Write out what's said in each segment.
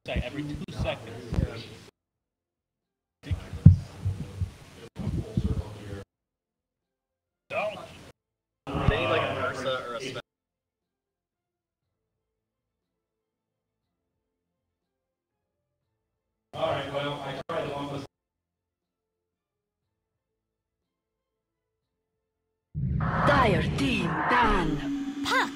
Every 2 seconds. Don't. They need like an Ursa or a Sven. Alright, well, I tried along with Dire team ban. Puck.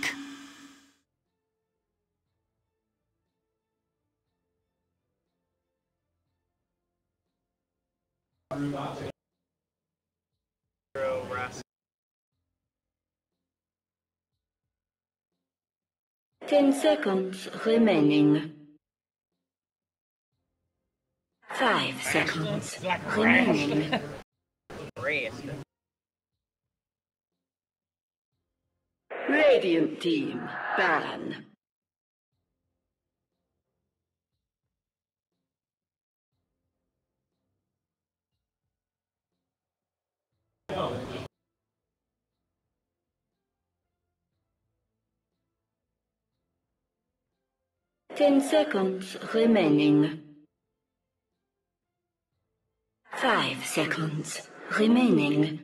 Ras. 10 seconds remaining. 5 seconds remaining. Rest. Radiant team ban. Ten seconds remaining. 5 seconds remaining.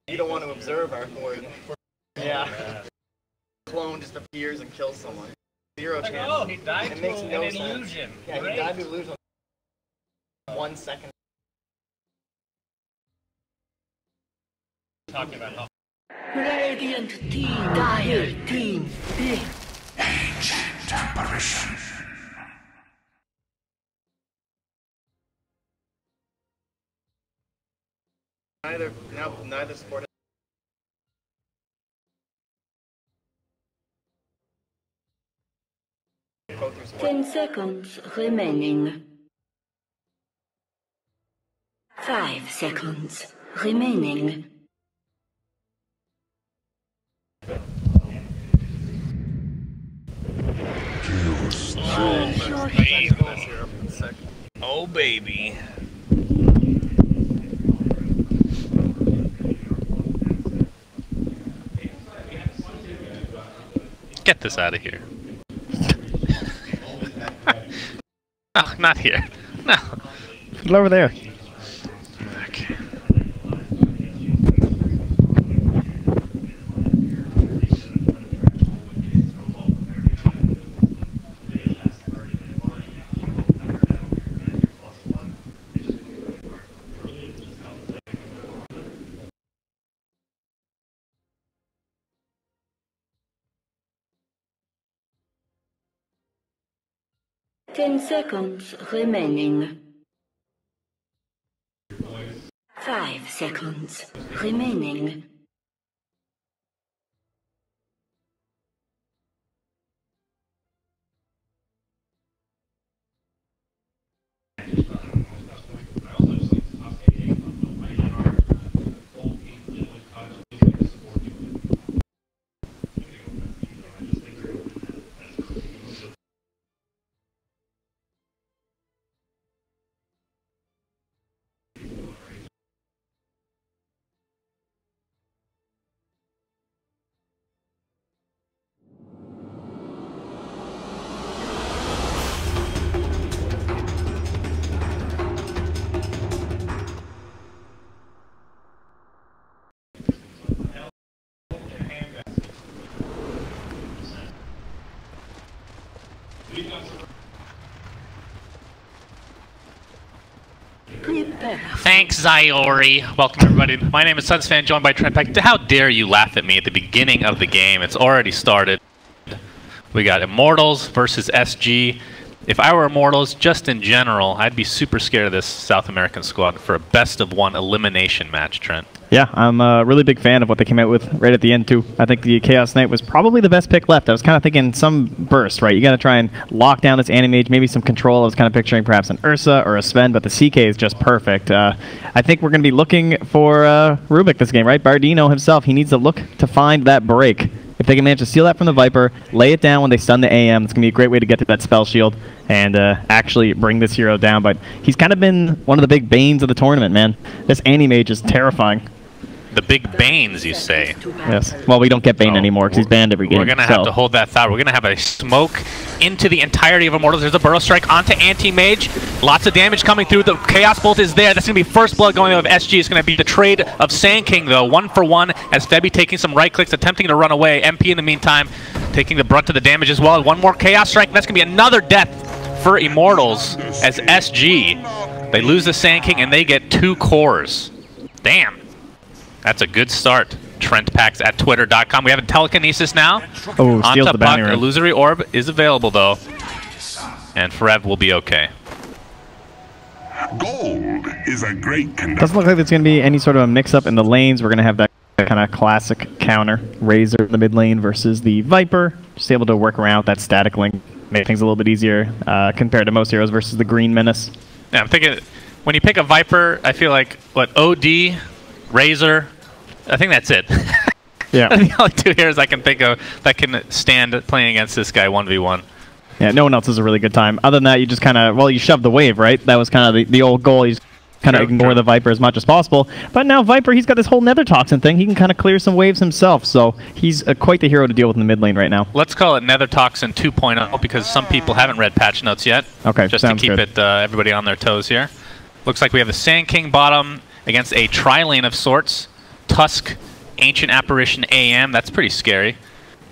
You don't want to observe our board. Yeah. Clone just appears and kills someone. 0 chance. Oh, he died it to makes no an sense. illusion. Yeah, Great. he died to illusion. 1 second. Talking about how Radiant team, dire team, big. Ancient apparition. Neither sport. 10 seconds remaining. 5 seconds remaining. oh baby. Get this out of here. No, not here. No. Put it over there. Okay. Ten seconds remaining. 5 seconds remaining. Thanks, Zyori. Welcome, everybody. My name is Sunsfan, joined by Trentpack. How dare you laugh at me at the beginning of the game? It's already started. We got Immortals versus SG. If I were Immortals, just in general, I'd be super scared of this South American squad for a best-of-1 elimination match, Trent. Yeah, I'm a really big fan of what they came out with right at the end, too. I think the Chaos Knight was probably the best pick left. I was kind of thinking some burst, right? You got to try and lock down this Animage, maybe some control. I was kind of picturing perhaps an Ursa or a Sven, but the CK is just perfect. I think we're going to be looking for Rubik this game, right? Bardino himself, he needs to look to find that break. If they can manage to steal that from the Viper, lay it down when they stun the AM, it's going to be a great way to get to that spell shield and actually bring this hero down. But he's kind of been one of the big banes of the tournament, man. This Animage is terrifying. The big Banes, you say? Yes. Well, we don't get Bane anymore because he's banned every game. We're going to have to hold that thought. We're going to have a smoke into the entirety of Immortals. There's a Burrow Strike onto Anti-Mage. Lots of damage coming through. The Chaos Bolt is there. That's going to be first blood going of SG. It's going to be the trade of Sand King, though. 1-for-1 as Febby taking some right clicks, attempting to run away. MP in the meantime taking the brunt of the damage as well. One more Chaos Strike. That's going to be another death for Immortals as SG. They lose the Sand King and they get 2 cores. Damn. That's a good start. Trent Packs at twitter.com. We have a telekinesis now. Oh, steals the bounty rune. Illusory Orb is available, though. And Forev will be okay. Gold is a great conductor. Doesn't look like there's going to be any sort of a mix-up in the lanes. We're going to have that kind of classic counter. Razor in the mid lane versus the Viper. Just able to work around that static link. Make things a little bit easier compared to most heroes versus the Green Menace. Yeah, I'm thinking, when you pick a Viper, I feel like, what, OD, Razor, I think that's it. Yeah. The only 2 heroes I can think of that can stand playing against this guy 1v1. Yeah, no one else has a really good time. Other than that, you just kind of, well, you shove the wave, right? That was kind of the old goal. You just kind of ignore the Viper as much as possible. But now Viper, he's got this whole Nether Toxin thing. He can kind of clear some waves himself. So he's quite the hero to deal with in the mid lane right now. Let's call it Nether Toxin 2.0 because some people haven't read patch notes yet. Okay, just to keep it everybody on their toes here. Looks like we have the Sand King bottom against a tri-lane of sorts. Tusk, Ancient Apparition, AM. That's pretty scary.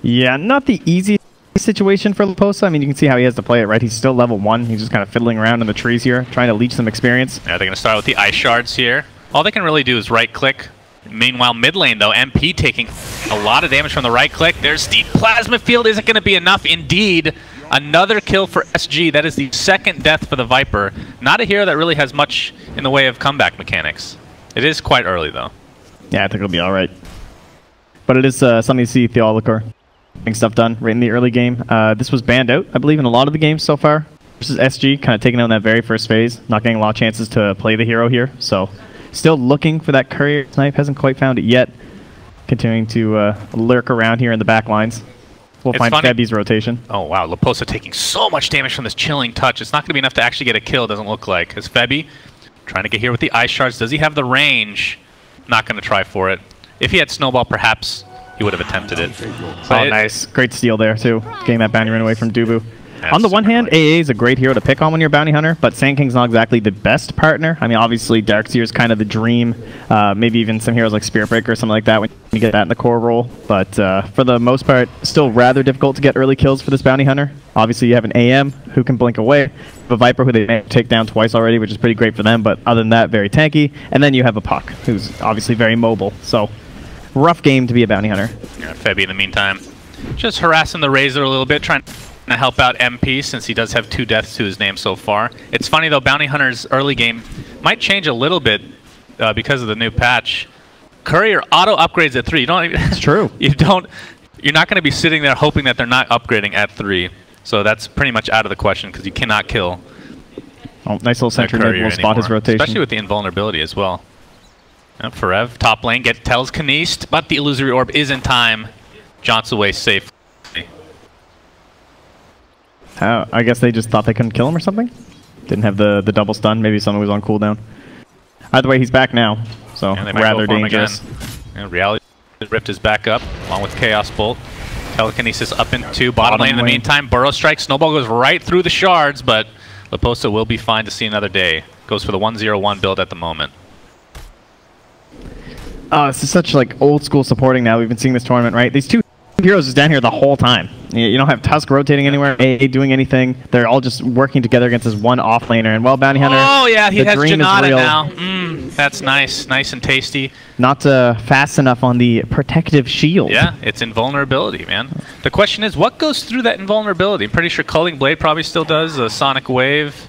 Yeah, not the easiest situation for Leposa. I mean, you can see how he has to play it, right? He's still level 1. He's just kind of fiddling around in the trees here, trying to leech some experience. Yeah, they're going to start with the Ice Shards here. All they can really do is right-click. Meanwhile, mid lane, though, MP taking a lot of damage from the right-click. There's the Plasma Field. Isn't going to be enough. Indeed, another kill for SG. That is the 2nd death for the Viper. Not a hero that really has much in the way of comeback mechanics. It is quite early, though. Yeah, I think it'll be all right. But it is something to see Theolicor getting stuff done right in the early game. This was banned out, I believe, in a lot of the games so far. Versus SG, kind of taking out in that very first phase. Not getting a lot of chances to play the hero here. So, still looking for that courier snipe. Hasn't quite found it yet. Continuing to lurk around here in the back lines. We'll find Febby's rotation. Oh, wow. Leposa taking so much damage from this chilling touch. It's not going to be enough to actually get a kill, doesn't look like. As Febby trying to get here with the Ice Shards. Does he have the range? Not going to try for it. If he had Snowball, perhaps he would have attempted it. Oh, nice. Great steal there, too. Getting that bounty run away from Dubu. On the one hand, AA is a great hero to pick on when you're a bounty hunter, but Sand King's not exactly the best partner. I mean, obviously, Darkseer is kind of the dream. Maybe even some heroes like Spirit Breaker or something like that when you get that in the core role. But for the most part, still rather difficult to get early kills for this bounty hunter. Obviously, you have an AM who can blink away. A Viper who they may take down twice already, which is pretty great for them. But other than that, very tanky. And then you have a Puck, who's obviously very mobile. So, rough game to be a bounty hunter. Yeah, Febby, in the meantime, just harassing the Razor a little bit, trying to help out MP since he does have 2 deaths to his name so far. It's funny, though, bounty hunter's early game might change a little bit because of the new patch. Courier auto upgrades at 3. You don't even, it's true. You're not going to be sitting there hoping that they're not upgrading at 3. So that's pretty much out of the question because you cannot kill. Oh, nice little sentry mid will spot his rotation. Especially with the invulnerability as well. Yep, Forev, top lane, tells Kanist, but the Illusory Orb is in time. Jaunts away safe. I guess they just thought they couldn't kill him or something? Didn't have the double stun. Maybe someone was on cooldown. Either way, he's back now. So, rather dangerous. And Reality Rift is back up, along with Chaos Bolt. Telekinesis up into bottom lane in the meantime. Burrow Strike. Snowball goes right through the shards, but Leposa will be fine to see another day. Goes for the 1-0-1 build at the moment. This is such like old school supporting now. We've been seeing this tournament, right? These 2 heroes is down here the whole time. You don't have Tusk rotating anywhere, AA doing anything. They're all just working together against this one offlaner. And well, Bounty Hunter, oh yeah, he has Janata now. That's nice and tasty. Not fast enough on the protective shield. Yeah, it's invulnerability, man. The question is, what goes through that invulnerability? I'm pretty sure Culling Blade probably still does. A Sonic Wave,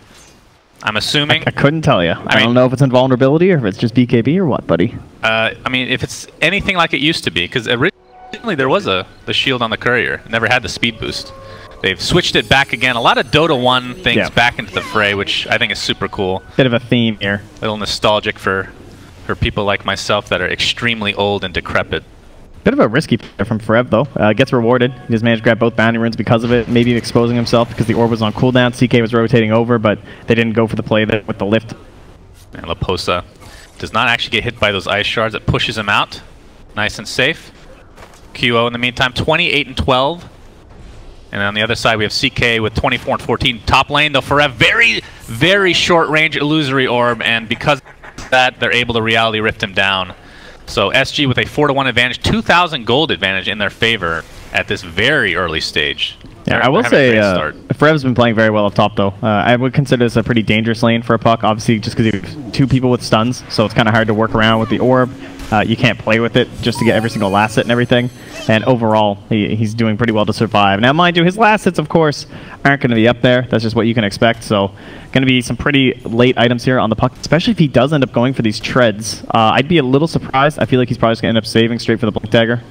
I'm assuming. I couldn't tell you. I don't know if it's invulnerability or if it's just BKB or what, buddy. I mean, if it's anything like it used to be, because originally there was the shield on the Courier. It never had the speed boost. They've switched it back again. A lot of Dota 1 things back into the fray, which I think is super cool. Bit of a theme here. A little nostalgic for people like myself that are extremely old and decrepit. Bit of a risky player from Forev, though. Gets rewarded. He just managed to grab both bounty runes because of it. Maybe exposing himself because the orb was on cooldown. CK was rotating over, but they didn't go for the play there with the lift. And Leposa does not actually get hit by those ice shards. It pushes him out. nice and safe. QO in the meantime, 28 and 12. And on the other side, we have CK with 24 and 14. Top lane, though, for a very, very short-range illusory orb, and because of that, they're able to reality rift him down. So SG with a 4-1 advantage, 2,000 gold advantage in their favor at this very early stage. Yeah, I will say Frev's been playing very well up top, though. I would consider this a pretty dangerous lane for a puck, obviously just because you have 2 people with stuns, so it's kind of hard to work around with the orb. You can't play with it just to get every single last hit and everything. And overall, he's doing pretty well to survive. Now, mind you, his last hits, of course, aren't going to be up there. That's just what you can expect. So, going to be some pretty late items here on the puck, especially if he does end up going for these treads. I'd be a little surprised. I feel like he's probably just going to end up saving straight for the blink dagger.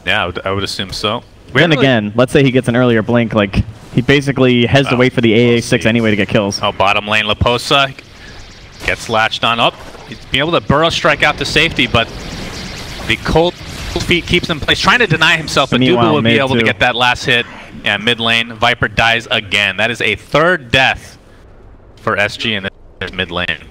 Yeah, I would assume so. Then again, let's say he gets an earlier blink. Like, he basically has to wait for the AA6 anyway to get kills. Oh, bottom lane, Laposa gets latched on up. He's being able to burrow strike out to safety, but the cold feet keeps him in place, trying to deny himself, but Dubu will be able to get that last hit. Yeah, mid lane, Viper dies again. That is a 3rd death for SG in this mid lane.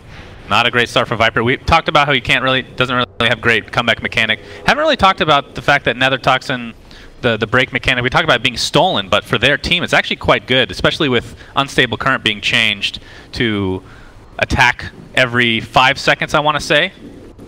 Not a great start for Viper. We talked about how he doesn't really have great comeback mechanic. Haven't really talked about the fact that Nether Toxin, the break mechanic, we talked about it being stolen, but for their team, it's actually quite good, especially with unstable current being changed to attack every 5 seconds, I want to say,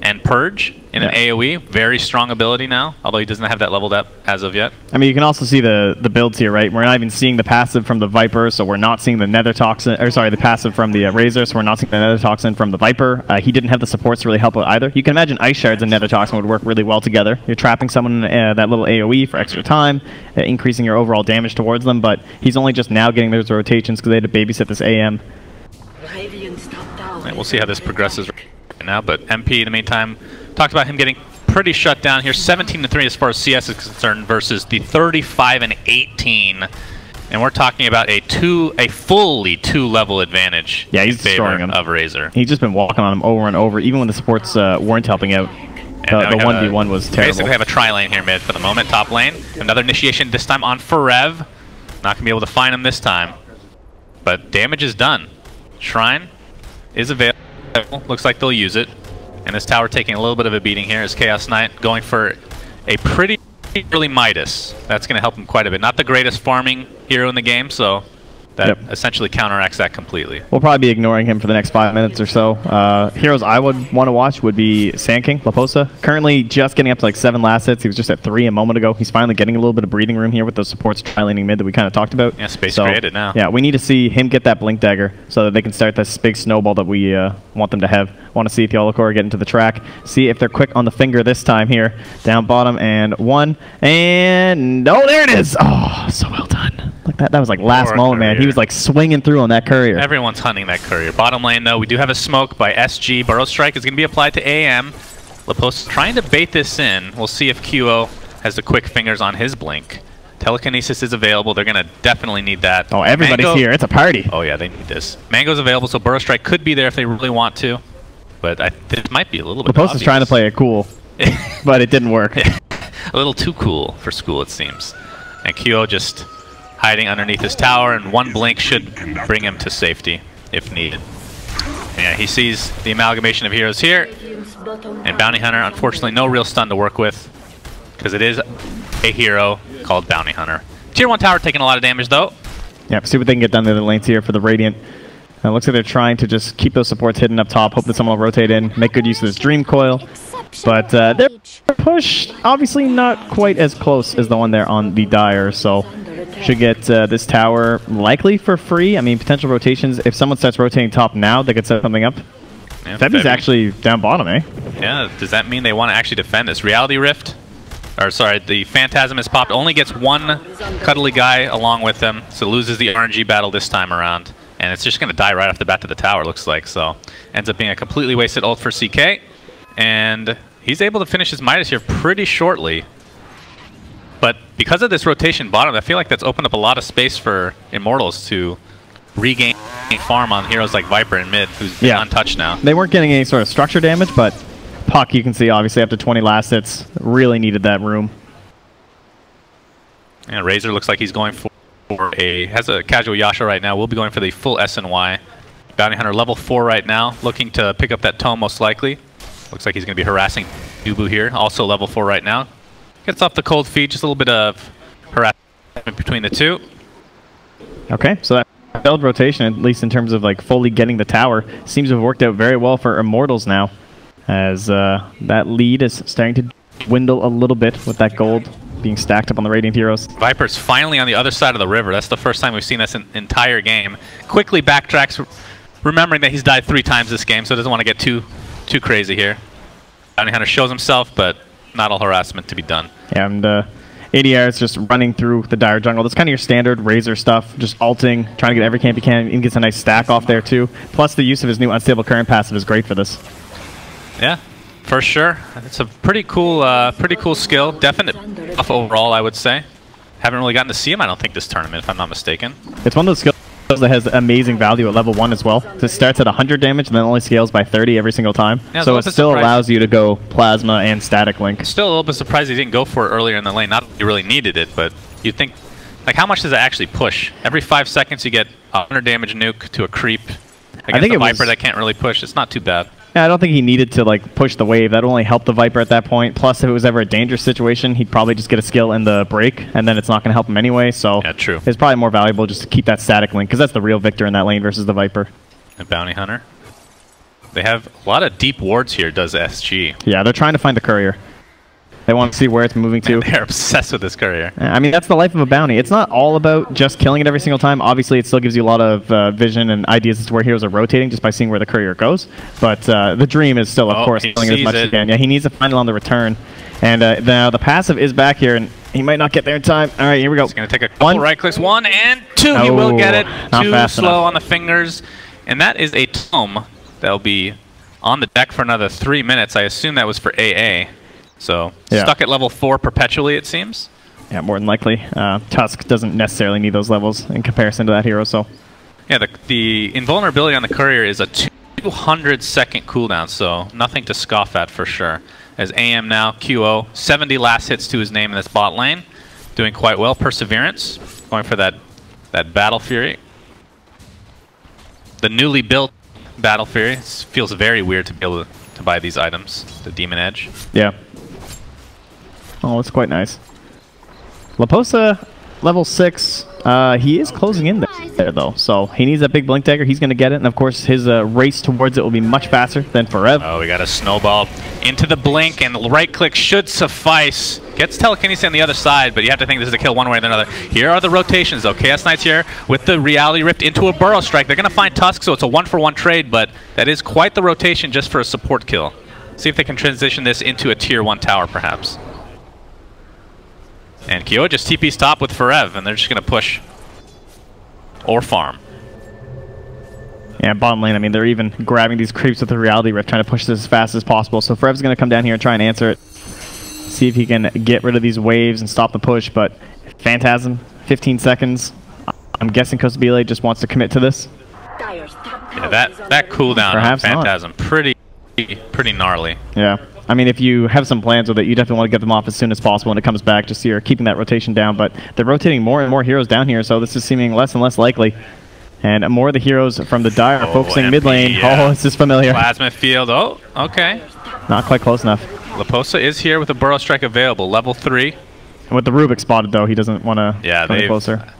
and purge in an AoE. Very strong ability now, although he doesn't have that leveled up as of yet. I mean, you can also see the builds here, right? We're not even seeing the passive from the Viper, so we're not seeing the Nether Toxin, or sorry, the passive from the Razor, so we're not seeing the Nether Toxin from the Viper. He didn't have the supports to really help out either. You can imagine Ice Shards and Nether Toxin would work really well together. You're trapping someone in that little AoE for extra time, increasing your overall damage towards them, but he's only just now getting those rotations because they had to babysit this AM. We'll see how this progresses right now, but MP in the meantime talked about him getting pretty shut down here, 17-3 as far as CS is concerned versus the 35-18, and we're talking about a fully 2-level advantage. Yeah, he's destroying him of Razor. He's just been walking on him over and over, even when the supports weren't helping out. The 1v1 was terrible. Basically, we have a tri-lane here mid for the moment. Top lane, another initiation this time on Forev. Not gonna be able to find him this time, but damage is done. Shrine is available. Looks like they'll use it. And this tower taking a little bit of a beating here as Chaos Knight going for a pretty early Midas. That's going to help him quite a bit. Not the greatest farming hero in the game, so that essentially counteracts that completely. We'll probably be ignoring him for the next 5 minutes or so. Heroes I would want to watch would be Sand King, Laposa. Currently just getting up to like 7 last hits. He was just at 3 a moment ago. He's finally getting a little bit of breathing room here with those supports tri-laning mid that we kind of talked about. Yeah, space created now. Yeah, we need to see him get that Blink Dagger so that they can start this big snowball that we want them to have. Want to see Theolocor get into the track. See if they're quick on the finger this time here. Down bottom and 1. And oh, there it is! Oh, so well done. Like that was like last moment, man. He was like swinging through on that courier. Everyone's hunting that courier. Bottom lane, though, we do have a smoke by SG. Burrow Strike is going to be applied to AM. Lapos trying to bait this in. We'll see if QO has the quick fingers on his blink. Telekinesis is available. They're going to definitely need that. Oh, everybody's here. It's a party. Oh, yeah, they need this. Mango's available, so Burrow Strike could be there if they really want to. But it might be a little bit Lapos is trying to play it cool, but it didn't work. A little too cool for school, it seems. And QO just hiding underneath his tower, and 1 blink should bring him to safety if needed. Yeah, he sees the amalgamation of heroes here, and Bounty Hunter, unfortunately, no real stun to work with, because it is a hero called Bounty Hunter. Tier 1 tower taking a lot of damage, though. Yeah, see what they can get done to the lanes here for the Radiant. It looks like they're trying to just keep those supports hidden up top, hope that someone will rotate in, make good use of this Dream Coil. But their push, obviously not quite as close as the one there on the Dire, so should get this tower likely for free. I mean, potential rotations. If someone starts rotating top now, they could set something up. Yeah, Febby's actually down bottom, eh? Yeah, does that mean they want to actually defend this? Reality Rift? Or sorry, the Phantasm is popped. Only gets 1 cuddly guy along with them, so loses the RNG battle this time around. And it's just going to die right off the bat to the tower, looks like. So ends up being a completely wasted ult for CK. And he's able to finish his Midas here pretty shortly. But because of this rotation bottom, I feel like that's opened up a lot of space for Immortals to regain farm on heroes like Viper in mid, who's been untouched now. They weren't getting any sort of structure damage, but Puck, you can see, obviously, after 20 last hits, really needed that room. And Razor looks like he's going for has a casual Yasha right now. We'll be going for the full SNY. Bounty Hunter level 4 right now, looking to pick up that tome most likely. Looks like he's going to be harassing Newbee here, also level 4 right now. Gets off the cold feet, just a little bit of harassment between the two. Okay, so that failed rotation, at least in terms of like fully getting the tower, seems to have worked out very well for Immortals now, as that lead is starting to dwindle a little bit with that gold being stacked up on the Radiant heroes. Viper's finally on the other side of the river. That's the first time we've seen this entire game. Quickly backtracks, remembering that he's died 3 times this game, so doesn't want to get too crazy here. Bounty Hunter shows himself, but not all harassment to be done. Yeah, and ADR is just running through the dire jungle. That's kind of your standard Razor stuff, just ulting, trying to get every camp he can. He gets a nice stack off there too. Plus the use of his new Unstable Current passive is great for this. Yeah, for sure. It's a pretty cool skill. Definite buff overall, I would say. Haven't really gotten to see him, I don't think, this tournament, if I'm not mistaken. It's one of those skills that has amazing value at level 1 as well. It starts at 100 damage and then only scales by 30 every single time. Yeah, so it still allows you to go Plasma and Static Link. Still a little bit surprised he didn't go for it earlier in the lane. Not that he really needed it, but you'd think, like, how much does it actually push? Every 5 seconds you get a 100 damage nuke to a creep. Against a Viper that can't really push. It's not too bad. Yeah, I don't think he needed to like push the wave. That would only help the Viper at that point. Plus, if it was ever a dangerous situation, he'd probably just get a skill in the break, and then it's not going to help him anyway. So yeah, true. It's probably more valuable just to keep that Static Link, because that's the real victor in that lane versus the Viper. A Bounty Hunter. They have a lot of deep wards here, does SG. Yeah, they're trying to find the courier. They want to see where it's moving to. They're obsessed with this courier. I mean, that's the life of a bounty. It's not all about just killing it every single time. Obviously, it still gives you a lot of vision and ideas as to where heroes are rotating just by seeing where the courier goes. But the dream is still, of course, killing it as much as you can. Yeah, he needs to find it on the return. And now the passive is back here, and he might not get there in time. All right, here we go. He's going to take a couple right clicks. 1 and 2. He will get it. Too slow on the fingers. And that is a tome that will be on the deck for another 3 minutes. I assume that was for AA. So, stuck at level 4 perpetually, it seems. Yeah, more than likely. Tusk doesn't necessarily need those levels in comparison to that hero, so... Yeah, the invulnerability on the courier is a 200-second cooldown, so nothing to scoff at for sure. As AM now, QO, 70 last hits to his name in this bot lane. Doing quite well. Perseverance, going for that Battle Fury. The newly built Battle Fury. It feels very weird to be able to buy these items. The Demon Edge. Yeah. Oh, it's quite nice. Laposa, level 6. He is closing in there, though. So he needs that big Blink Dagger. He's going to get it. And, of course, his race towards it will be much faster than Forev. Oh, we got a snowball into the Blink, and the right click should suffice. Gets telekinesis on the other side, but you have to think this is a kill one way or another. Here are the rotations, though. Chaos Knight's here with the Reality Rift into a Burrow Strike. They're going to find Tusk, so it's a 1-for-1 trade, but that is quite the rotation just for a support kill. See if they can transition this into a tier 1 tower, perhaps. And Kyo just TP's top with Forev, and they're just going to push or farm. Yeah, bottom lane, I mean, they're even grabbing these creeps with the Reality Rift, trying to push this as fast as possible. So Forev's going to come down here and try and answer it. See if he can get rid of these waves and stop the push, but Phantasm, 15 seconds. I'm guessing Kostabile just wants to commit to this. Yeah, that cooldown on Phantasm, pretty gnarly. Yeah. I mean, if you have some plans with it, you definitely want to get them off as soon as possible when it comes back, just so you're keeping that rotation down. But they're rotating more and more heroes down here, so this is seeming less and less likely. And more of the heroes from the Dire are focusing mid lane. Yeah. Oh, this is familiar. Plasma Field. Oh, okay. Not quite close enough. Laposa is here with a Burrow Strike available, level 3. And with the Rubik spotted, though, he doesn't want to come closer.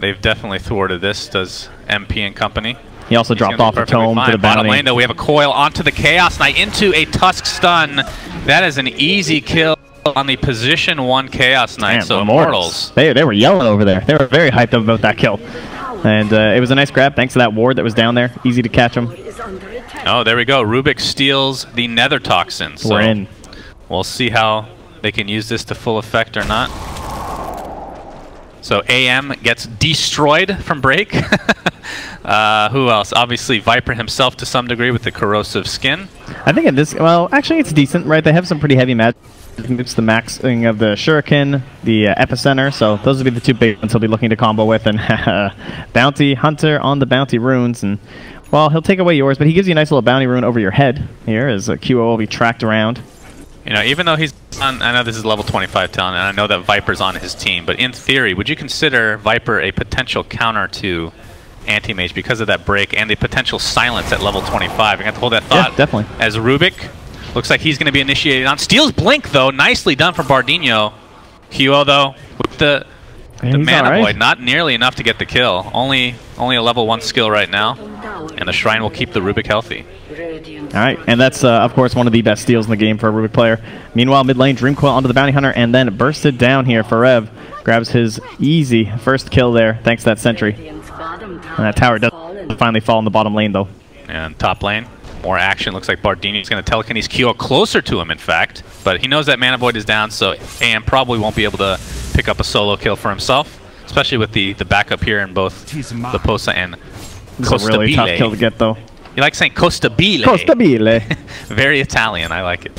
They've definitely thwarted this, does MP and company. He also dropped off a tome to the bottom bounty. lane, though, we have a coil onto the Chaos Knight into a Tusk stun. That is an easy kill on the position 1 Chaos Knight. Damn, so Immortals. They were yelling over there. They were very hyped up about that kill. And it was a nice grab thanks to that ward that was down there. Easy to catch him. Oh, there we go. Rubik steals the Nether Toxin. So we're in. We'll see how they can use this to full effect or not. So AM gets destroyed from break. Who else? Obviously Viper himself to some degree with the corrosive skin. I think in this, well, actually it's decent, right? They have some pretty heavy magic. It's the maxing of the Shuriken, the Epicenter, so those would be the 2 big ones he'll be looking to combo with. And Bounty Hunter on the Bounty Runes, and well, he'll take away yours, but he gives you a nice little Bounty Rune over your head here as QO will be tracked around. You know, even though he's on, I know this is level 25 talent, and I know that Viper's on his team, but in theory, would you consider Viper a potential counter to Anti-Mage because of that break and the potential silence at level 25? You have to hold that thought. Yeah, definitely. As Rubik Looks like he's going to be initiated on. Steals Blink, though. Nicely done from Bardino. QO, though, with the Mana Void. Not nearly enough to get the kill. Only a level 1 skill right now. And the Shrine will keep the Rubik healthy. Alright, and that's, of course, one of the best steals in the game for a Rubik player. Meanwhile, mid lane, Dream Coil onto the Bounty Hunter, and then bursted down here for Rev. Grabs his easy first kill there, thanks to that sentry. And that tower does finally fall in the bottom lane, though. And top lane, more action. Looks like Bardini's going to telekinesis QO closer to him, in fact. But he knows that Mana Void is down, so AM probably won't be able to pick up a solo kill for himself, especially with the backup here in both the Posa and Costabile. This is a really tough kill to get, though. You like saying Costabile? Costabile. Very Italian, I like it.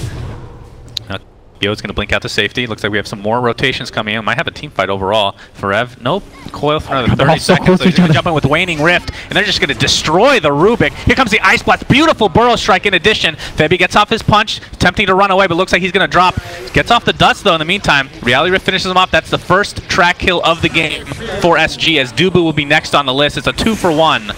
Yo's going to blink out to safety. Looks like we have some more rotations coming in. Might have a team fight overall. For Rev, nope. Coil for another 30 seconds. So he's going to jump in with Waning Rift, and they're just going to destroy the Rubik. Here comes the Ice Blast. Beautiful Burrow Strike in addition. Febby gets off his punch, attempting to run away, but looks like he's going to drop. Gets off the dust, though, in the meantime. Reality Rift finishes him off. That's the first track kill of the game for SG, as Dubu will be next on the list. It's a 2-for-1.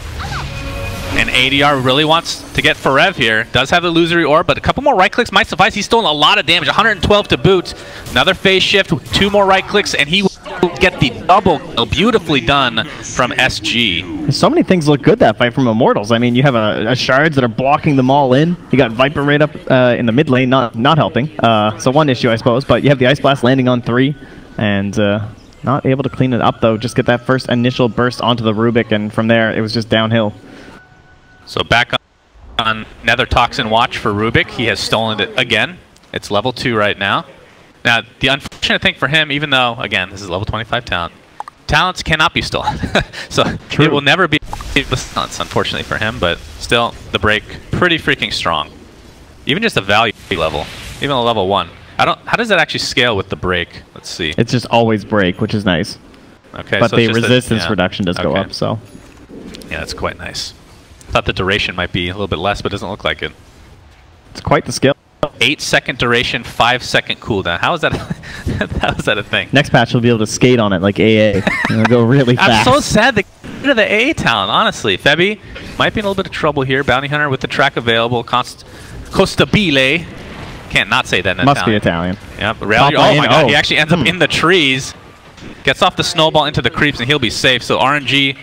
And ADR really wants to get Forev here. Does have the illusory orb, but a couple more right clicks might suffice. He's stolen a lot of damage, 112 to boot. Another phase shift, 2 more right clicks, and he will get the double kill. Beautifully done from SG. So many things look good that fight from Immortals. I mean, you have a shards that are blocking them all in. You got Viper right up in the mid lane, not helping. So one issue, I suppose. But you have the Ice Blast landing on 3, and not able to clean it up, though. Just get that first initial burst onto the Rubik, and from there, it was just downhill. So back on Nether Toxin watch for Rubik. He has stolen it again. It's level 2 right now. Now, the unfortunate thing for him, even though, again, this is level 25 talent, talents cannot be stolen. So True. It will never be talents, unfortunately for him, but still, the break, pretty freaking strong. Even just a value level, even a level 1. How does that actually scale with the break? Let's see. It's just always break, which is nice. Okay, but so the resistance reduction does go up, so. Yeah, that's quite nice. Thought the duration might be a little bit less, but it doesn't look like it. It's quite the skill. 8-second duration, 5-second cooldown. How is that? How is that a thing? Next patch, you'll be able to skate on it like AA. It'll go really fast. I'm so sad they get rid of the AA talent, honestly. Febby might be in a little bit of trouble here. Bounty Hunter with the track available. Costabile. Can't not say that in Must Italian. be Italian. Yep. Oh my god, he actually ends up in the trees. Gets off the snowball into the creeps, and he'll be safe. So RNG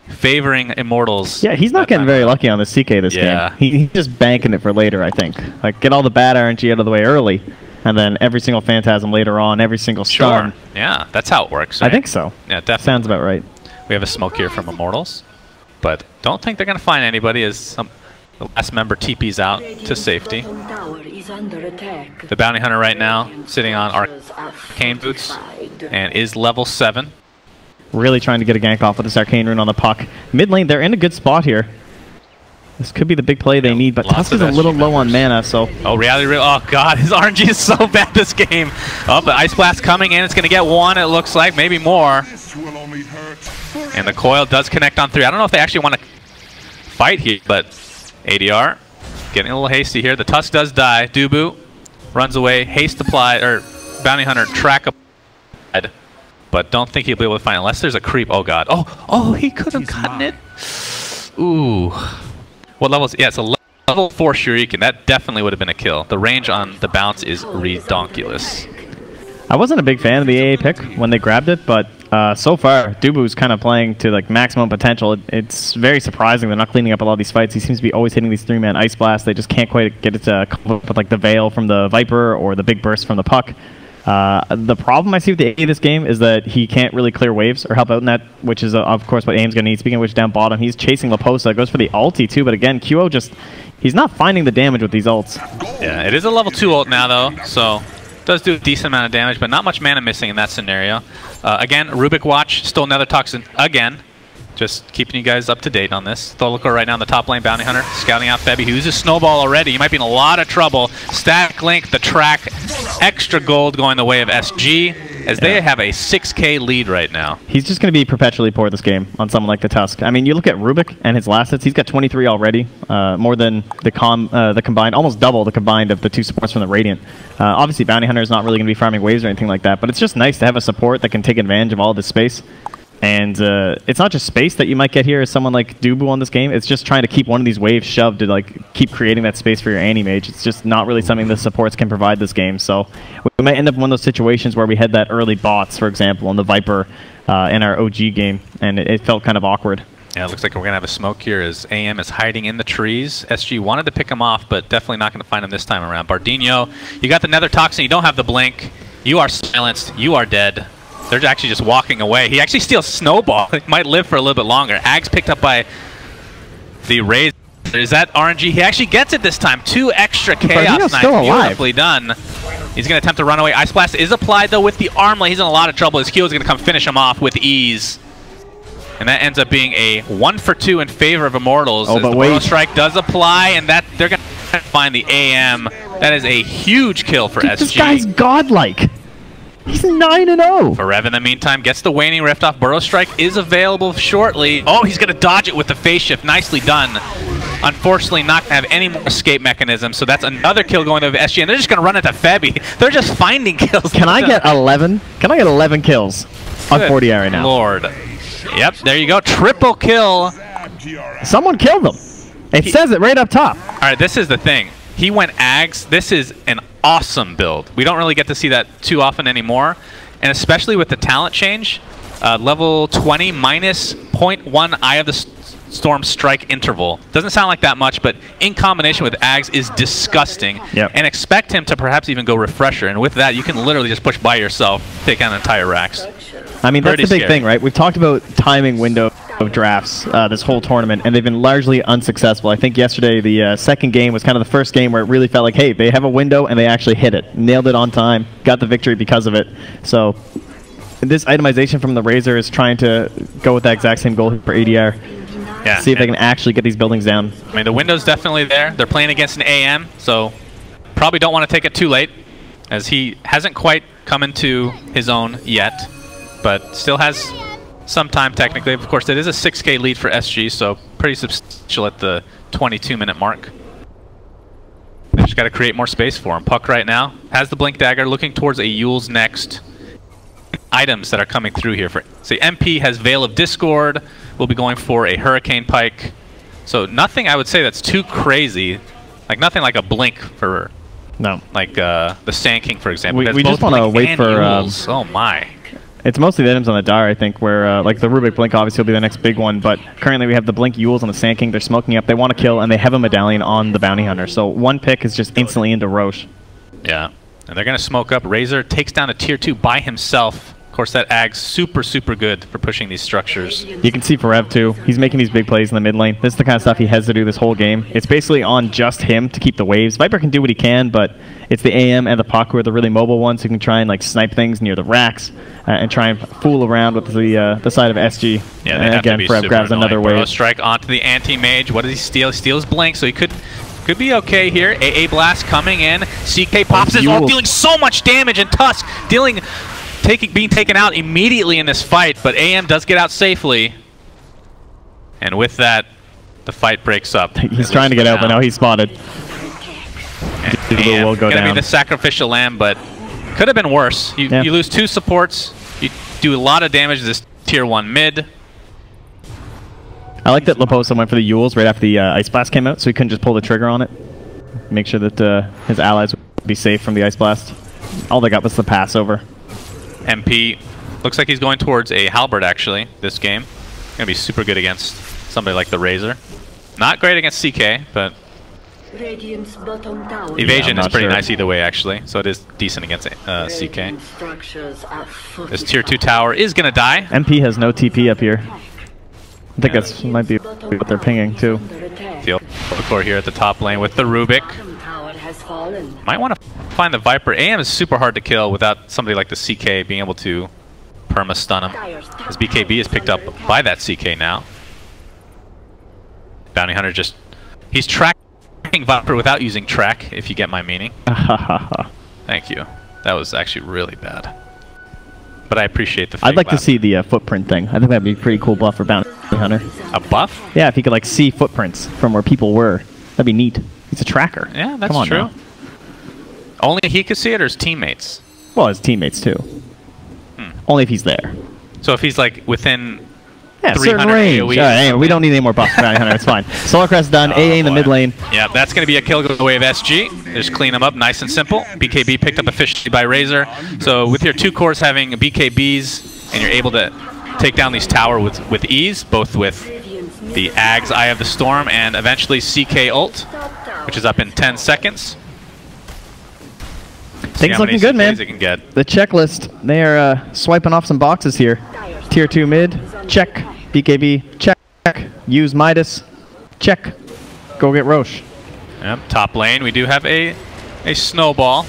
favoring Immortals. Yeah, he's not getting very lucky on the CK this game. He's just banking it for later, I think. Like, get all the bad RNG out of the way early, and then every single Phantasm later on, every single stun. Sure. Yeah, that's how it works, right? I think so. Yeah, definitely. Sounds about right. We have a smoke here from Immortals, but don't think they're going to find anybody as the last member TP's out to safety. The Bounty Hunter right now sitting on Arcane Boots and is level 7. Really trying to get a gank off with this Arcane Rune on the puck. Mid lane, they're in a good spot here. This could be the big play they need, but Tusk is a little low on mana, so... Oh, Reality... Oh, God, his RNG is so bad this game. Oh, but Ice Blast coming in. It's going to get 1, it looks like. Maybe more. And the coil does connect on 3. I don't know if they actually want to fight here, but ADR getting a little hasty here. The Tusk does die. Dubu runs away. Haste applied, or Bounty Hunter track applied. But don't think he'll be able to find it unless there's a creep. Oh, God. Oh, he could have gotten it. Ooh. What level is it? Yeah, it's a level 4 Shuriken. That definitely would have been a kill. The range on the bounce is redonkulous. I wasn't a big fan of the AA pick when they grabbed it, but so far, Dubu's kind of playing to like maximum potential. It's very surprising they're not cleaning up a lot of these fights. He seems to be always hitting these 3-man Ice Blasts. They just can't quite get it to come up with like the Veil from the Viper or the big burst from the puck. The problem I see with the AA this game is that he can't really clear waves or help out in that, which is, of course, what AIM's going to need. Speaking of which, down bottom, he's chasing Laposa. Goes for the ulti, too, but again, QO just... He's not finding the damage with these ults. Yeah, it is a level 2 ult now, though, so... Does do a decent amount of damage, but not much mana missing in that scenario. Again, Rubik Watch, stole Nether Toxin again. Just keeping you guys up to date on this. Tholico right now in the top lane, Bounty Hunter, scouting out Febby, who uses Snowball already. He might be in a lot of trouble. Static Link, the track, extra gold going the way of SG, as they have a 6K lead right now. He's just going to be perpetually poor this game on someone like the Tusk. I mean, you look at Rubik and his last hits, he's got 23 already, more than the combined, almost double the combined of the 2 supports from the Radiant. Obviously, Bounty Hunter is not really going to be farming waves or anything like that, but it's just nice to have a support that can take advantage of all this space. And it's not just space that you might get here as someone like Dubu on this game. It's just trying to keep one of these waves shoved to like keep creating that space for your anti-mage. It's just not really something the supports can provide this game. So we might end up in one of those situations where we had that early bots, for example, on the Viper in our OG game, and it felt kind of awkward. Yeah, it looks like we're going to have a smoke here as AM is hiding in the trees. SG wanted to pick him off, but definitely not going to find him this time around. Bardino, you got the Nether Toxin, you don't have the blink. You are silenced, you are dead. They're actually just walking away. He actually steals Snowball. He might live for a little bit longer. Ag's picked up by the Razor. Is that RNG? He actually gets it this time. 2 extra Chaos Knights. Beautifully done. He's going to attempt to run away. Ice Blast is applied, though, with the Armlet. He's in a lot of trouble. His Q is going to come finish him off with ease. And that ends up being a 1-for-2 in favor of Immortals. Oh, but the wait. Strike does apply, and that they're going to find the AM. That is a huge kill for SG. This guy's godlike. He's 9-0. Forev, in the meantime, gets the Waning Rift off. Burrow Strike is available shortly. Oh, he's going to dodge it with the phase shift. Nicely done. Unfortunately, not going to have any more escape mechanism, so that's another kill going to SG, and they're just going to run into Febby. They're just finding kills. Can I get 11? Can I get 11 kills on 40 right now? Lord. Yep, there you go. Triple kill. Someone killed them. It says it right up top. All right, this is the thing. He went Ags. This is an awesome build. We don't really get to see that too often anymore, and especially with the talent change, level 20 minus 0.1 Eye of the Storm strike interval. Doesn't sound like that much, but in combination with Ags is disgusting. Yep. And expect him to perhaps even go Refresher, and with that, you can literally just push by yourself, take out entire racks. I mean, that's Pretty the big scary. thing, right? We've talked about timing window of drafts this whole tournament, and they've been largely unsuccessful. I think yesterday the second game was kind of the first game where it really felt like, hey, they have a window and they actually hit it. Nailed it on time, got the victory because of it. So this itemization from the Razor is trying to go with that exact same goal for ADR. Yeah, See if they can actually get these buildings down. I mean, the window's definitely there. They're playing against an AM, so probably don't want to take it too late, as he hasn't quite come into his own yet, but still has some time technically. Of course, it is a 6K lead for SG, so pretty substantial at the 22-minute mark. They just got to create more space for him. Puck right now has the Blink Dagger, looking towards a Yule's next. Items that are coming through here. So MP has Veil of Discord. We'll be going for a Hurricane Pike. So nothing I would say that's too crazy. Like nothing like a Blink for like the Sand King, for example. We just want to wait for... oh my. It's mostly the items on the Dar, I think, where like the Rubik Blink obviously will be the next big one, but currently we have the Blink Yules on the Sand King. They're smoking up. They want to kill, and they have a medallion on the Bounty Hunter. So one pick is just instantly into Roche. Yeah. And they're going to smoke up. Razor takes down a tier 2 by himself. Of course, that Ag's super good for pushing these structures. You can see Forev too. He's making these big plays in the mid lane. This is the kind of stuff he has to do this whole game. It's basically on just him to keep the waves. Viper can do what he can, but it's the AM and the Puck who are the really mobile ones who can try and like snipe things near the racks and try and fool around with the side of SG. Yeah, and again, Forev grabs another Burrow wave. Strike onto the anti-mage. What does he steal? He steals Blink, so he could be okay here. AA Blast coming in. CK pops his ult, dealing so much damage, and Tusk being taken out immediately in this fight, but AM does get out safely. And with that, the fight breaks up. He's trying to get out, but now he's spotted. AM will go gonna down. be the sacrificial lamb, but could have been worse. You lose 2 supports. You do a lot of damage to this tier 1 mid. I like that Leposa went for the Yules right after the Ice Blast came out, so he couldn't just pull the trigger on it. Make sure that his allies would be safe from the Ice Blast. All they got was the pass over. MP looks like he's going towards a Halberd, actually, this game. Gonna be super good against somebody like the Razor. Not great against CK, but evasion is pretty nice either way, actually. So it is decent against CK. This tier 2 tower is gonna die. MP has no TP up here. I think that's might be what they're pinging too. Field core here at the top lane with the Rubik. Might want to find the Viper. AM is super hard to kill without somebody like the CK being able to perma-stun him. As BKB is picked up by that CK now. Bounty Hunter just... He's tracking Viper without using track, if you get my meaning. Thank you. That was actually really bad. But I appreciate the fake I'd like laugh. to see the footprint thing. I think that'd be a pretty cool buff for Bounty Hunter. A buff? Yeah, if he could like see footprints from where people were. That'd be neat. He's a tracker. Yeah, that's Come on true. now. Only he could see it, or his teammates? Well, his teammates too. Only if he's there. So if he's like within Yeah, 300 certain range. AoE. Anyway, we don't need any more buffs for Bounty Hunter. It's fine. Solar Crest done. AA in the mid lane. Yeah, that's going to be a kill away of SG. Just clean them up nice and simple. BKB picked up efficiently by Razor. So with your 2 cores having BKBs, and you're able to take down these tower with ease, both with the Ag's Eye of the Storm and eventually CK ult, which is up in 10 seconds. Things looking good, man. Can get. The checklist, they are swiping off some boxes here. Tier 2 mid, check. BKB, check. Use Midas, check. Go get Roche. Yep, top lane, we do have a snowball.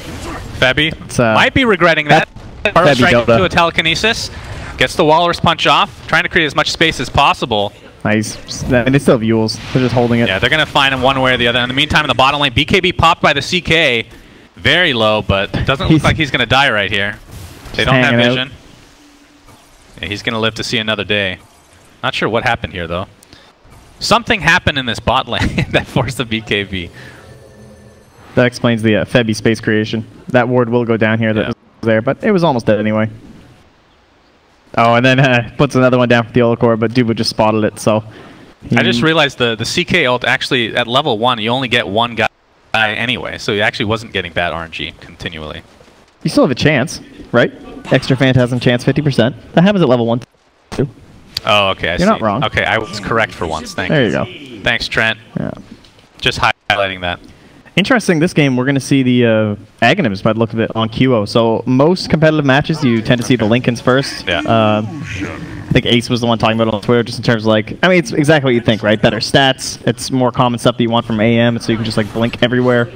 Febby might be regretting that. Arrow strike into a telekinesis. Gets the Walrus punch off, trying to create as much space as possible. Nice. And they still have Yules. They're just holding it. Yeah, they're going to find him one way or the other. In the meantime, in the bottom lane, BKB popped by the CK. Very low, but doesn't look like he's going to die right here. They don't have vision. Yeah, he's going to live to see another day. Not sure what happened here, though. Something happened in this bot lane that forced the BKB. That explains the Febby space creation. That ward will go down here that was there, but it was almost dead anyway. Oh, and then puts another one down for the Olocore, but Dubu just spotted it, so... I just realized the CK ult, actually, at level 1, you only get one guy anyway, so he actually wasn't getting bad RNG continually. You still have a chance, right? Extra Phantasm chance, 50%. That happens at level 1, too. Oh, okay, I see. You're not wrong. Okay, I was correct for once, thank you. There you go. Thanks, Trent. Yeah. Just highlighting that. Interesting, this game, we're going to see the Aghanims by the look of it on QO. So most competitive matches, you tend to see the Lincolns first. Yeah. I think Ace was the one talking about it on Twitter, just in terms of like, I mean, it's exactly what you think, right? Better stats, it's more common stuff that you want from AM, so you can just like blink everywhere.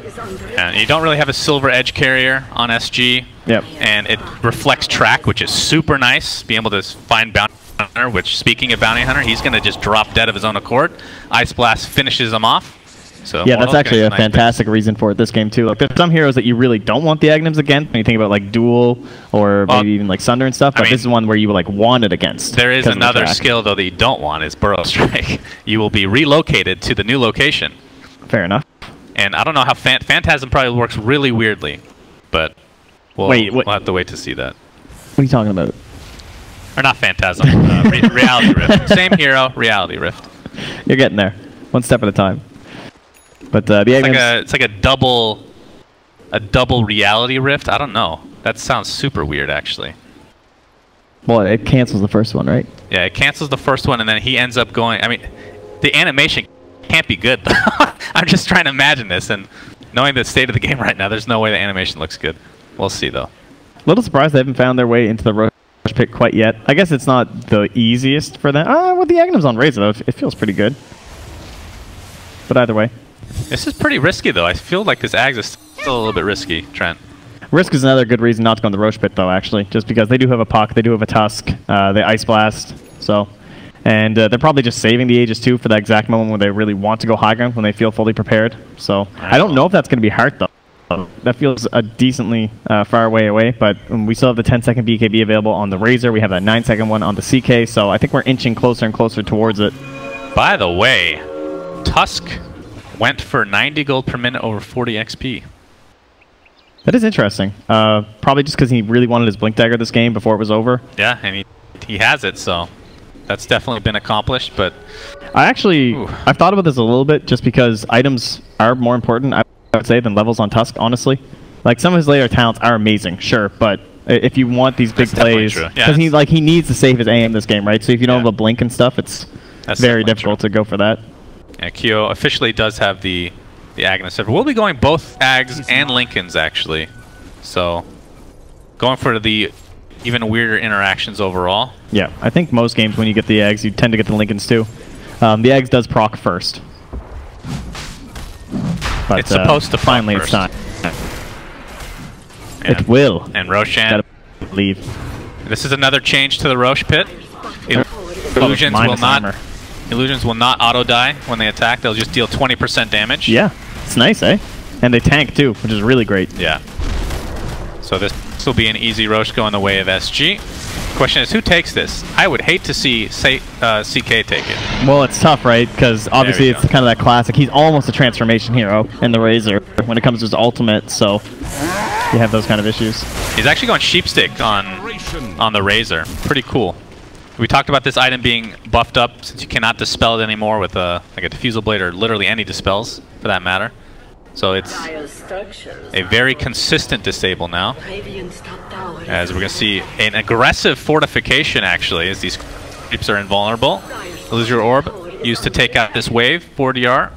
And you don't really have a silver edge carrier on SG. Yep. And it reflects track, which is super nice. Being able to find Bounty Hunter, which, speaking of Bounty Hunter, he's going to just drop dead of his own accord. Ice Blast finishes him off. So yeah, that's actually a fantastic reason for it this game too. Like, there's some heroes that you really don't want the Aghanims against when you think about like Duel or maybe even like Sunder and stuff, but this is one where you like want it against. There is another skill though that you don't want, is Burrow Strike. You will be relocated to the new location. Fair enough. And I don't know how Phantasm probably works really weirdly, but we'll have to wait to see that. What are you talking about? Or not Phantasm, Reality Rift. Same hero, Reality Rift. You're getting there, one step at a time. But the it's like a double Reality Rift. I don't know. That sounds super weird, actually. Well, it cancels the first one, right? Yeah, it cancels the first one, and then he ends up going. I mean, the animation can't be good. I'm just trying to imagine this, and knowing the state of the game right now, there's no way the animation looks good. We'll see, though. A little surprised they haven't found their way into the Roche pick quite yet. I guess it's not the easiest for them. With the Aghanims on Razor, though, it feels pretty good. But either way. This is pretty risky, though. I feel like this Ags is still a little bit risky, Trent. Risk is another good reason not to go in the Roche pit, though, actually. Just because they do have a Puck, they do have a Tusk, they Ice Blast, so... And they're probably just saving the Aegis, too, for that exact moment when they really want to go high ground, when they feel fully prepared. So, I don't know if that's going to be hard, though. That feels a decently far away, but we still have the 10-second BKB available on the Razor. We have that 9-second one on the CK, so I think we're inching closer and closer towards it. By the way, Tusk went for 90 gold per minute over 40 XP. That is interesting. Probably just because he really wanted his Blink Dagger this game before it was over. Yeah, and he has it, so that's definitely been accomplished, but... I've thought about this a little bit, just because items are more important, I would say, than levels on Tusk, honestly. Like, some of his later talents are amazing, sure, but if you want these big plays... Because he needs to save his AM this game, right? So if you don't have a Blink and stuff, it's very difficult to go for that. Yeah, Kyo officially does have the Agnes server. We'll be going both Ags and Lincolns, actually. So, going for the even weirder interactions overall. Yeah, I think most games when you get the Ags, you tend to get the Lincolns too. The Ags does proc first. But, it's supposed to finally first. It's not. It will. And Roshan. Gotta leave. This is another change to the Roche pit. Illusions will not... Illusions will not auto-die when they attack. They'll just deal 20% damage. Yeah, it's nice, eh? And they tank, too, which is really great. Yeah. So this will be an easy Roche going the way of SG. Question is, who takes this? I would hate to see CK take it. Well, it's tough, right? Because obviously it's kind of that classic. He's almost a transformation hero in the Razor when it comes to his ultimate, so you have those kind of issues. He's actually going Sheepstick on the Razor. Pretty cool. We talked about this item being buffed up since you cannot dispel it anymore with like a diffusal blade or literally any dispels for that matter. So it's a very consistent disable now. As we're going to see an aggressive fortification actually as these creeps are invulnerable. Lose your orb used to take out this wave, 4DR.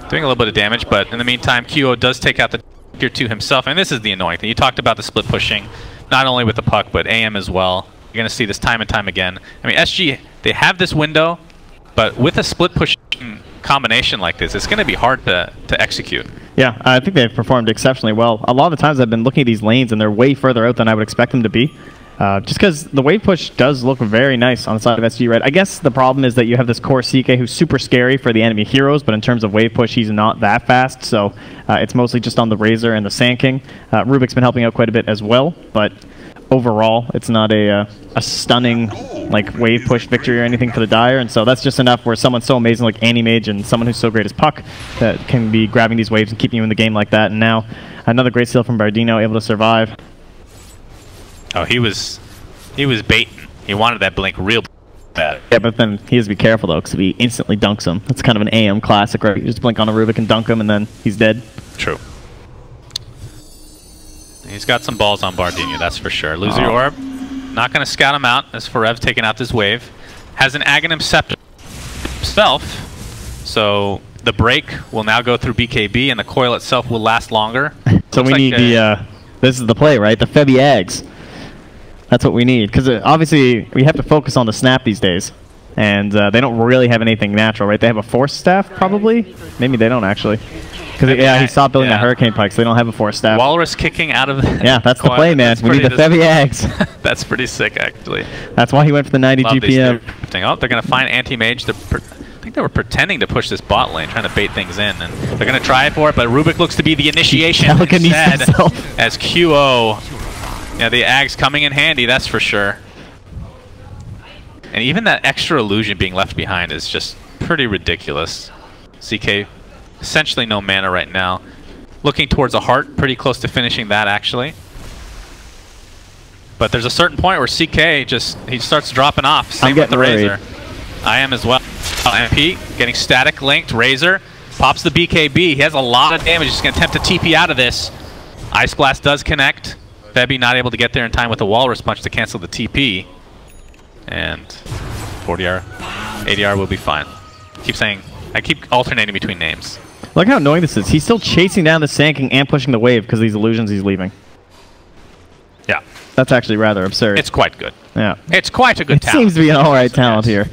Doing a little bit of damage, but in the meantime QO does take out the tier 2 himself, and this is the annoying thing. You talked about the split pushing, not only with the puck, but AM as well. You're going to see this time and time again. I mean, SG, they have this window, but with a split pushing combination like this, it's going to be hard to execute. Yeah, I think they've performed exceptionally well. A lot of the times I've been looking at these lanes, and they're way further out than I would expect them to be. Just because the wave push does look very nice on the side of SG Red. I guess the problem is that you have this core CK who's super scary for the enemy heroes, but in terms of wave push, he's not that fast, so it's mostly just on the Razor and the Sand King. Rubik's been helping out quite a bit as well, but overall, it's not a stunning like wave push victory or anything for the Dire, and so that's just enough where someone so amazing like Anti-Mage and someone who's so great as Puck that can be grabbing these waves and keeping you in the game like that, and now another great steal from Bardino, able to survive. Oh, he was baiting. He wanted that blink real bad. Yeah, but then he has to be careful, though, because he instantly dunks him. That's kind of an AM classic, right? You just blink on a Rubik and dunk him, and then he's dead. True. He's got some balls on Bardino, that's for sure. Lose your orb. Not going to scout him out, as Forev's taking out this wave. Has an Aghanim Scepter himself, so the break will now go through BKB, and the coil itself will last longer. So we need the... this is the play, right? The Febby Ags. That's what we need, because obviously we have to focus on the snap these days, and they don't really have anything natural, right? They have a force staff, probably? Maybe they don't, actually. Because, yeah, he stopped building that Hurricane Pike, so they don't have a force staff. Walrus kicking out of the... Yeah, that's the play, man. We need the Febby Ags. That's pretty sick, actually. That's why he went for the 90 GPM. Oh, they're going to find Anti-Mage. I think they were pretending to push this bot lane, trying to bait things in, and they're going to try for it, but Rubik looks to be the initiation instead, as QO... Yeah, the Ags coming in handy, that's for sure. And even that extra illusion being left behind is just pretty ridiculous. CK, essentially no mana right now. Looking towards a heart, pretty close to finishing that actually. But there's a certain point where CK he starts dropping off. Same with the Razor. I am as well. MP getting static linked. Razor pops the BKB. He has a lot of damage. He's going to attempt to TP out of this. Ice Blast does connect. Febby not able to get there in time with the Walrus Punch to cancel the TP. And 40R, 80R will be fine. I keep alternating between names. Look how annoying this is. He's still chasing down the Sand King and pushing the wave because of these illusions he's leaving. Yeah. That's actually rather absurd. It's quite good. Yeah. It's quite a good talent. Seems to be an alright talent here.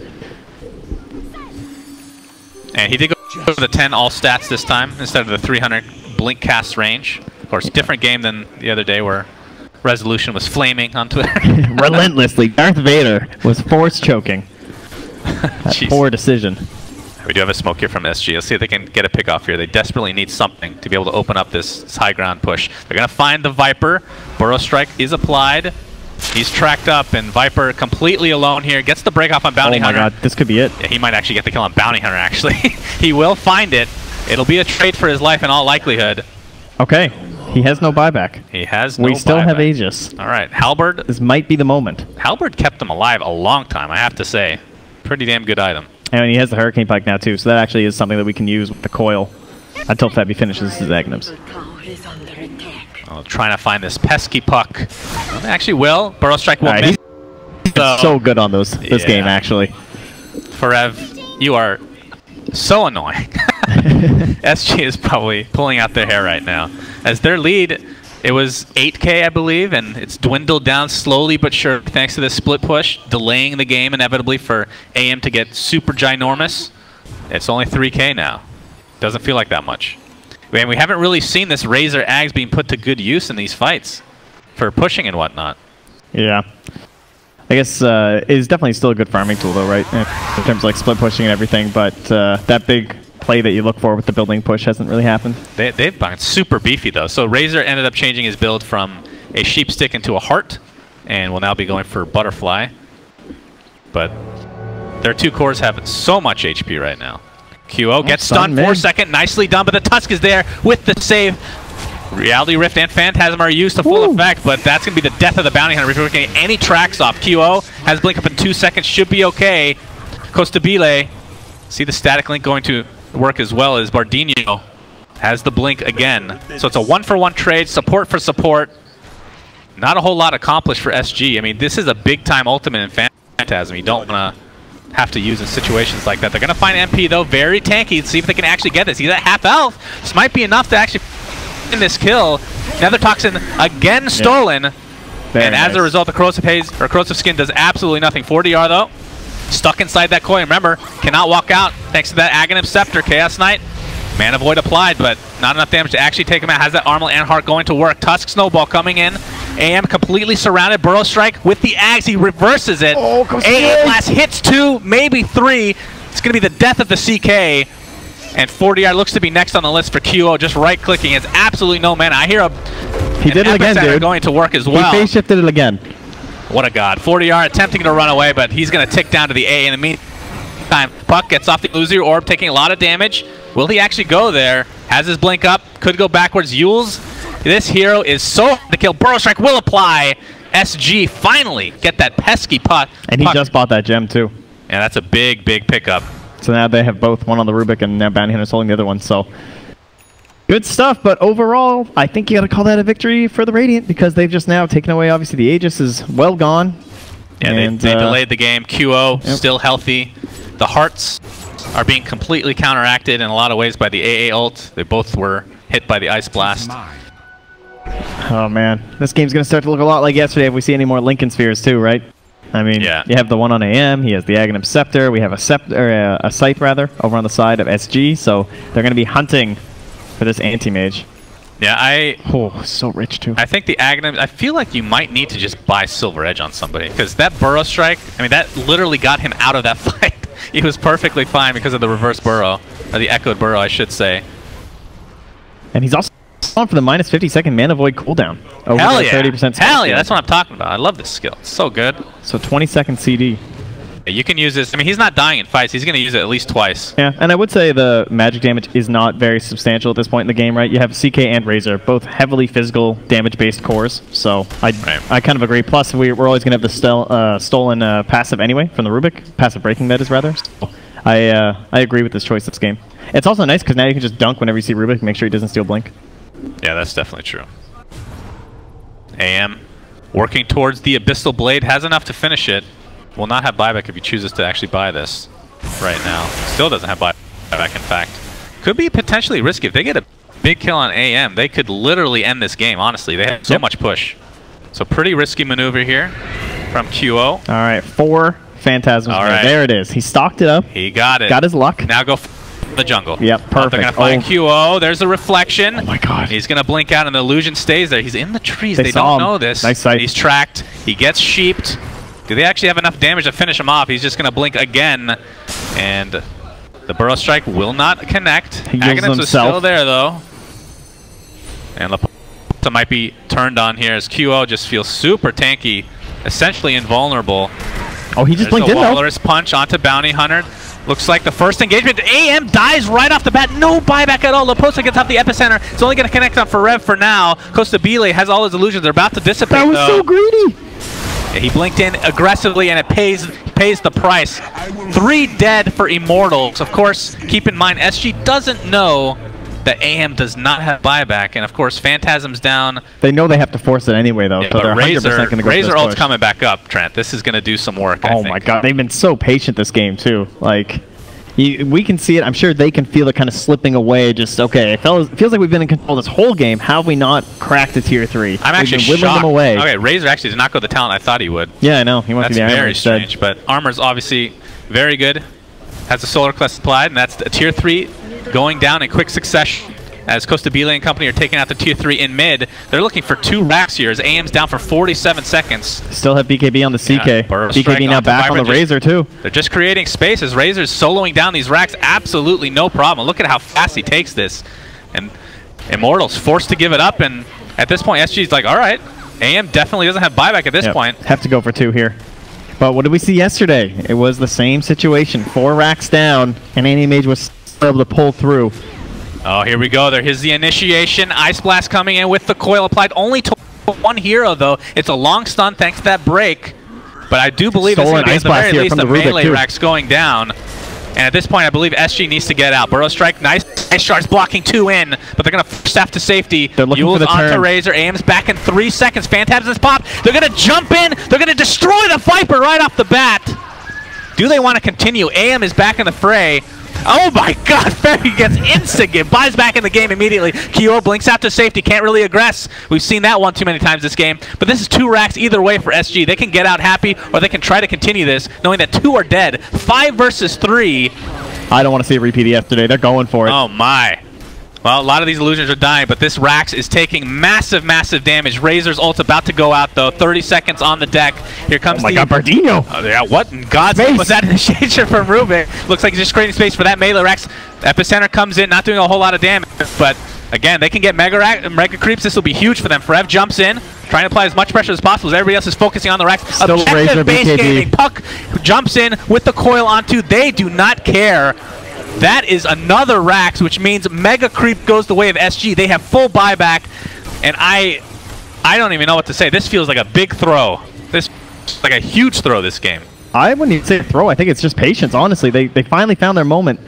And he did go for the 10 all stats this time instead of the 300 blink cast range. Of course, different game than the other day where Resolution was flaming on Twitter. Relentlessly. Darth Vader was force choking. That poor decision. We do have a smoke here from SG. Let's see if they can get a pick off here. They desperately need something to be able to open up this high ground push. They're going to find the Viper. Burrow Strike is applied. He's tracked up, and Viper completely alone here. Gets the break off on Bounty Hunter. Oh my god, this could be it. Yeah, he might actually get the kill on Bounty Hunter, actually. He will find it. It'll be a trade for his life in all likelihood. Okay. He has no buyback. He has no buyback. We still have Aegis. All right, Halberd. This might be the moment. Halberd kept them alive a long time, I have to say. Pretty damn good item. And he has the Hurricane Pike now, too, so that actually is something that we can use with the coil until Febby finishes his Aghanims. Oh, trying to find this pesky puck. Well, they actually will. Burrow Strike will miss. He's so good on this game, actually. Forev, you are so annoying. SG is probably pulling out their hair right now. As their lead, it was 8K, I believe, and it's dwindled down slowly but sure thanks to this split push, delaying the game inevitably for AM to get super ginormous. It's only 3K now. Doesn't feel like that much. And we haven't really seen this Razor Ags being put to good use in these fights for pushing and whatnot. Yeah. I guess it's definitely still a good farming tool, though, right? In terms of like split pushing and everything, but that big play that you look for with the building push hasn't really happened. They've been super beefy, though. So Razor ended up changing his build from a sheep stick into a heart, and will now be going for butterfly. But their two cores have so much HP right now. QO gets stunned, 4 second, nicely done, but the Tusk is there with the save. Reality Rift and Phantasm are used to full effect, but that's going to be the death of the Bounty Hunter. If we're getting any tracks off, QO has blink up in 2 seconds, should be okay. Costabile, see the static link going to work as well as Bardino has the blink again. So it's a 1-for-1 trade, support for support. Not a whole lot accomplished for SG. I mean, this is a big-time ultimate in Phantasm. You don't want to have to use in situations like that. They're going to find MP, though, very tanky. Let's see if they can actually get this. He's at half health. This might be enough to actually in this kill. Nether Toxin again stolen. And as a result, the corrosive haze or corrosive skin does absolutely nothing. 4DR though, stuck inside that coin. Remember, cannot walk out thanks to that Aghanim Scepter. Chaos Knight, Mana Void applied, but not enough damage to actually take him out. Has that Armor and Heart going to work. Tusk Snowball coming in. AM completely surrounded. Burrow Strike with the Axe. He reverses it. AM Blast hits 2, maybe 3. It's going to be the death of the CK. And 4DR looks to be next on the list for QO, just right-clicking. It's absolutely no mana. I hear he did it again, dude. Going to work as well. He phase shifted it again. What a god. 4DR attempting to run away, but he's going to tick down to the A in the meantime. Puck gets off the Illusory Orb, taking a lot of damage. Will he actually go there? Has his blink up. Could go backwards. Yules, this hero is so hard to kill. Burrow Strike will apply. SG finally get that pesky puck. And he just bought that gem, too. Yeah, that's a big, big pickup. So now they have both, one on the Rubik and now Bounty Hunter's holding the other one. So good stuff, but overall, I think you got to call that a victory for the Radiant because they've just now taken away, obviously, the Aegis is well gone. Yeah, and they delayed the game. QO still healthy. The Hearts are being completely counteracted in a lot of ways by the AA ult. They both were hit by the Ice Blast. Oh, man. This game's going to start to look a lot like yesterday if we see any more Lincoln Spheres, too, right? I mean, you have the one on AM, he has the Aghanim Scepter, we have a Scythe, rather, over on the side of SG, so they're going to be hunting for this anti-mage. Yeah, oh, so rich, too. I think the Aghanim, I feel like you might need to just buy Silver Edge on somebody, because that Burrow Strike, I mean, that literally got him out of that fight. He was perfectly fine because of the reverse Burrow, or the echoed Burrow, I should say. And he's also on for the minus 50-second Mana Void cooldown. Over Hell yeah. 30% Hell yeah, that's what I'm talking about. I love this skill. It's so good. So 20-second CD. Yeah, you can use this. I mean, he's not dying in fights. He's going to use it at least twice. Yeah, and I would say the magic damage is not very substantial at this point in the game, right? You have CK and Razor, both heavily physical damage-based cores. So I kind of agree. Plus, we're always going to have the stolen passive anyway from the Rubik. Passive breaking, that is, rather. So I agree with this choice this game. It's also nice because now you can just dunk whenever you see Rubik and make sure he doesn't steal Blink. Yeah, that's definitely true. AM working towards the Abyssal Blade, has enough to finish it. Will not have buyback if he chooses to actually buy this right now. Still doesn't have buyback, in fact. Could be potentially risky. If they get a big kill on AM, they could literally end this game, honestly. They have so much push. So pretty risky maneuver here from QO. All right, 4 Phantasms. All right. There it is. He stocked it up. He got it. Got his luck. Now go the jungle. Yep, perfect. They're going to find QO. There's a reflection. Oh my god. He's going to blink out and the illusion stays there. He's in the trees. They saw don't him. know this. Nice sight. He's tracked. He gets sheeped. Do they actually have enough damage to finish him off? He's just going to blink again. And the Burrow Strike will not connect. Aghanim's is still there, though. And Laporta might be turned on here as QO just feels super tanky, essentially invulnerable. Oh, he just blinked in, though. Walrus punch onto Bounty Hunter. Looks like the first engagement. AM dies right off the bat. No buyback at all. Laporta gets off the epicenter. It's only going to connect on Forev for now. Costabile has all his illusions. They're about to dissipate, That was so greedy. Yeah, he blinked in aggressively, and it pays the price. 3 dead for Immortals. Of course, keep in mind, SG doesn't know that AM does not have buyback, and of course, Phantasm's down. They know they have to force it anyway, though. Yeah, so but they're 100% going to go Razor ult's coming back up, Trent. This is going to do some work, I think. My god, they've been so patient this game, too. Like, we can see it. I'm sure they can feel it kind of slipping away. Just, okay, it feels like we've been in control this whole game. How have we not cracked a tier 3? I'm actually whittling shocked. Them away. Okay, Razor actually did not go the talent I thought he would. Yeah, I know. He wants to be That's Armor very instead. strange, but Armor's obviously very good. Has a Solar Crest applied, and that's a tier 3 going down in quick succession. As Costabile and company are taking out the tier 3 in mid. They're looking for 2 racks here as AM's down for 47 seconds. Still have BKB on the CK. Yeah, BKB now back on the Razor, too. They're just creating space as Razor's soloing down these racks. Absolutely no problem. Look at how fast he takes this. And Immortals forced to give it up, and at this point, SG's like, all right, AM definitely doesn't have buyback at this point. Have to go for 2 here. But what did we see yesterday? It was the same situation. 4 racks down, and Anti-Mage was able to pull through. Oh, here we go. Here's the initiation. Ice Blast coming in with the coil applied only to one hero, though. It's a long stun thanks to that break. But I do believe it's going to be at the very least the melee racks going down. And at this point, I believe SG needs to get out. Burrow Strike, nice shards blocking 2 in, but they're going to staff to safety. They're looking for the turn. Onto Razor, AM's back in 3 seconds. Phantasms is popped. They're going to jump in. They're going to destroy the Viper right off the bat. Do they want to continue? AM is back in the fray. Oh my god, Ferry gets instant, buys back in the game immediately. Kyo blinks out to safety, can't really aggress. We've seen that one too many times this game. But this is 2 racks either way for SG. They can get out happy, or they can try to continue this, knowing that 2 are dead. 5 versus 3. I don't want to see a repeat of yesterday. They're going for it. Oh my. Well, a lot of these illusions are dying, but this Rax is taking massive, massive damage. Razor's ult's about to go out, though. 30 seconds on the deck. Here comes oh my god, Bardino! Oh, yeah, what in God's name was that initiation from Rubik? Looks like he's just creating space for that melee Rax. Epicenter comes in, not doing a whole lot of damage, but again, they can get mega creeps. This will be huge for them. Frev jumps in, trying to apply as much pressure as possible as everybody else is focusing on the Rax. Still Objective base gaming. Puck jumps in with the coil onto. They do not care. That is another Rax, which means Mega Creep goes the way of SG. They have full buyback, and I don't even know what to say. This feels like a big throw. This like a huge throw this game. I wouldn't even say throw. I think it's just patience, honestly. They finally found their moment.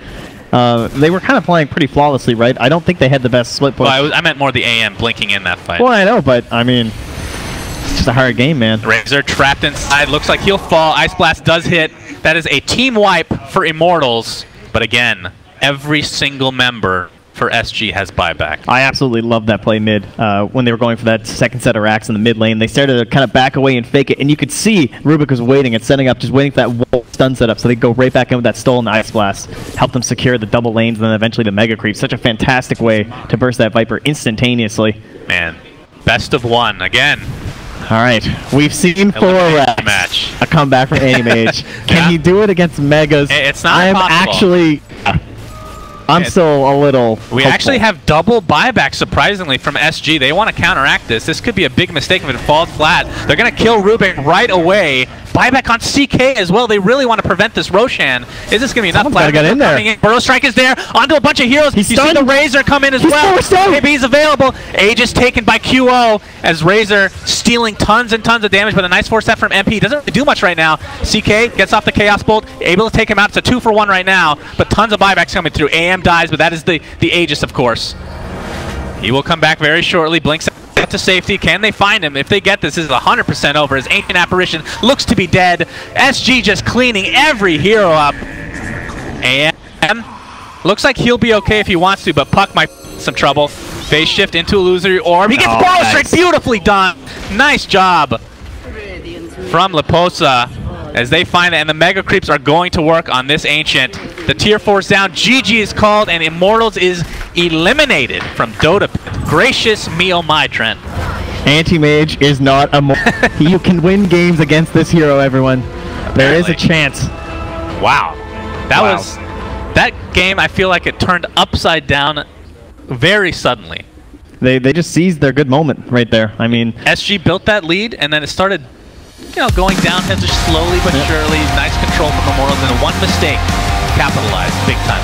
They were kind of playing pretty flawlessly, right? I don't think they had the best split push. Well, I meant more the AM blinking in that fight. Well, I know, but I mean, it's just a hard game, man. Razor trapped inside. Looks like he'll fall. Ice Blast does hit. That is a team wipe for Immortals. But again, every single member for SG has buyback. I absolutely love that play mid when they were going for that second set of racks in the mid lane. They started to kind of back away and fake it, and you could see Rubik was waiting and setting up, just waiting for that wall stun setup, so they go right back in with that stolen Ice Blast, help them secure the double lanes, and then eventually the Mega Creep. Such a fantastic way to burst that Viper instantaneously. Man, best of 1 again. All right, we've seen 4 racks. Match. A comeback from Animage. Can he do it against Megas? It's not I'm still a little We hopeful. actually have double buyback, surprisingly, from SG. They want to counteract this. This could be a big mistake if it falls flat. They're going to kill Rubik right away. Buyback on CK as well. They really want to prevent this Roshan. Is this going to be enough? Get in there. Burrow Strike is there. Onto a bunch of heroes. You see the Razor come in as well. Maybe he's available. Age is taken by QO as Razor stealing tons and tons of damage, but a nice force set from MP. Doesn't really do much right now. CK gets off the Chaos Bolt, able to take him out. It's a 2-for-1 right now, but tons of buybacks coming through. AM dies, but that is the Aegis, of course. He will come back very shortly. Blinks out to safety. Can they find him? If they get this, this is 100% over. His Ancient Apparition looks to be dead. SG just cleaning every hero up. AM looks like he'll be okay if he wants to, but Puck might some trouble. Phase shift into Illusory Orb. He gets Burrow Strike. Beautifully done. Nice job from Leposa as they find it, and the Mega Creeps are going to work on this Ancient. The tier 4's down. GG is called, and Immortals is eliminated from Dota Pit. Gracious me, oh my, Trent. Anti-Mage is not a you can win games against this hero, everyone. There is a chance. Wow. That game, I feel like it turned upside down very suddenly. They just seized their good moment right there. I mean, SG built that lead, and then it started, you know, going downhill just slowly but surely. Nice control from Immortals, and one mistake capitalized big time.